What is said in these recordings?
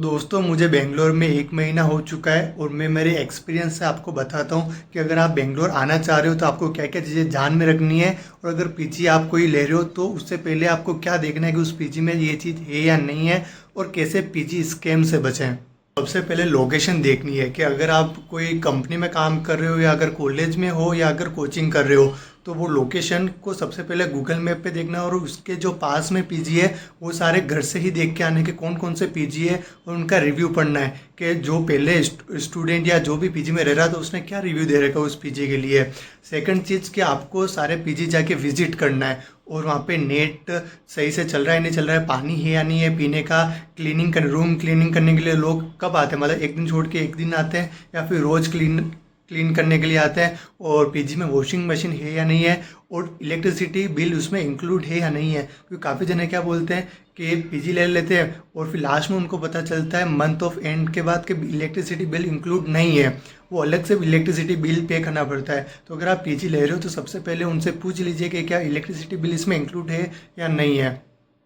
दोस्तों मुझे बेंगलोर में 1 महीना हो चुका है और मैं मेरे एक्सपीरियंस से आपको बताता हूँ कि अगर आप बेंगलोर आना चाह रहे हो तो आपको क्या क्या चीज़ें ध्यान में रखनी है। और अगर पीजी आप कोई ले रहे हो तो उससे पहले आपको क्या देखना है कि उस पीजी में ये चीज़ है या नहीं है और कैसे पीजी स्कैम से बचें। सबसे पहले लोकेशन देखनी है कि अगर आप कोई कंपनी में काम कर रहे हो या अगर कॉलेज में हो या अगर कोचिंग कर रहे हो तो वो लोकेशन को सबसे पहले गूगल मैप पे देखना है और उसके जो पास में पीजी है वो सारे घर से ही देख के आने के कौन कौन से पीजी है और उनका रिव्यू पढ़ना है कि जो पहले स्टूडेंट या जो भी पीजी में रह रहा था उसने क्या रिव्यू दे रखा है उस पीजी के लिए। सेकंड चीज़ कि आपको सारे पीजी जाके विजिट करना है और वहाँ पे नेट सही से चल रहा है नहीं चल रहा है, पानी है या नहीं है पीने का, क्लीनिंग कर रूम क्लीनिंग करने के लिए लोग कब आते हैं, मतलब एक दिन छोड़ के एक दिन आते हैं या फिर रोज़ क्लीन करने के लिए आते हैं, और पीजी में वॉशिंग मशीन है या नहीं है, और इलेक्ट्रिसिटी बिल उसमें इंक्लूड है या नहीं है। क्योंकि काफ़ी जने क्या बोलते हैं कि पीजी ले लेते हैं और फिर लास्ट में उनको पता चलता है मंथ ऑफ एंड के बाद कि इलेक्ट्रिसिटी बिल इंक्लूड नहीं है, वो अलग से इलेक्ट्रिसिटी बिल पे करना पड़ता है। तो अगर आप पीजी ले रहे हो तो सबसे पहले उनसे पूछ लीजिए कि क्या इलेक्ट्रिसिटी बिल इसमें इंक्लूड है या नहीं है।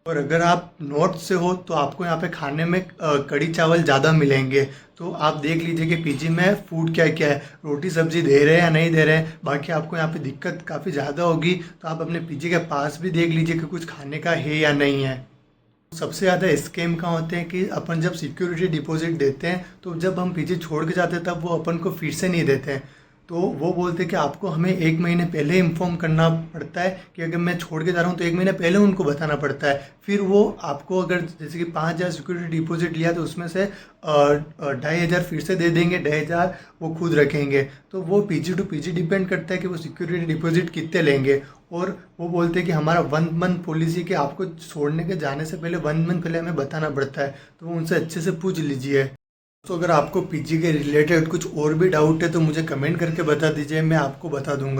और अगर आप नॉर्थ से हो तो आपको यहाँ पे खाने में कड़ी चावल ज़्यादा मिलेंगे, तो आप देख लीजिए कि पीजी में फूड क्या क्या है, रोटी सब्जी दे रहे हैं या नहीं दे रहे हैं। बाकी आपको यहाँ पे दिक्कत काफ़ी ज़्यादा होगी तो आप अपने पीजी के पास भी देख लीजिए कि कुछ खाने का है या नहीं है। सबसे ज़्यादा स्कैम कहाँ होते हैं कि अपन जब सिक्योरिटी डिपॉजिट देते हैं तो जब हम पीजी छोड़ के जाते हैं तब वो अपन को फिर से नहीं देते हैं। तो वो बोलते हैं कि आपको हमें 1 महीने पहले इन्फॉर्म करना पड़ता है कि अगर मैं छोड़ के जा रहा हूँ तो 1 महीने पहले उनको बताना पड़ता है। फिर वो आपको अगर जैसे कि 5,000 सिक्योरिटी डिपॉजिट लिया तो उसमें से 2,500 फिर से दे देंगे, 2,500 वो खुद रखेंगे। तो वो पीजी टू पीजी डिपेंड करता है कि वो सिक्योरिटी डिपॉजिट कितने लेंगे। और वो बोलते हैं कि हमारा 1 मंथ पॉलिसी कि आपको छोड़ने के जाने से पहले 1 मंथ पहले हमें बताना पड़ता है, तो वो उनसे अच्छे से पूछ लीजिए। तो अगर आपको पीजी के रिलेटेड कुछ और भी डाउट है तो मुझे कमेंट करके बता दीजिए, मैं आपको बता दूंगा।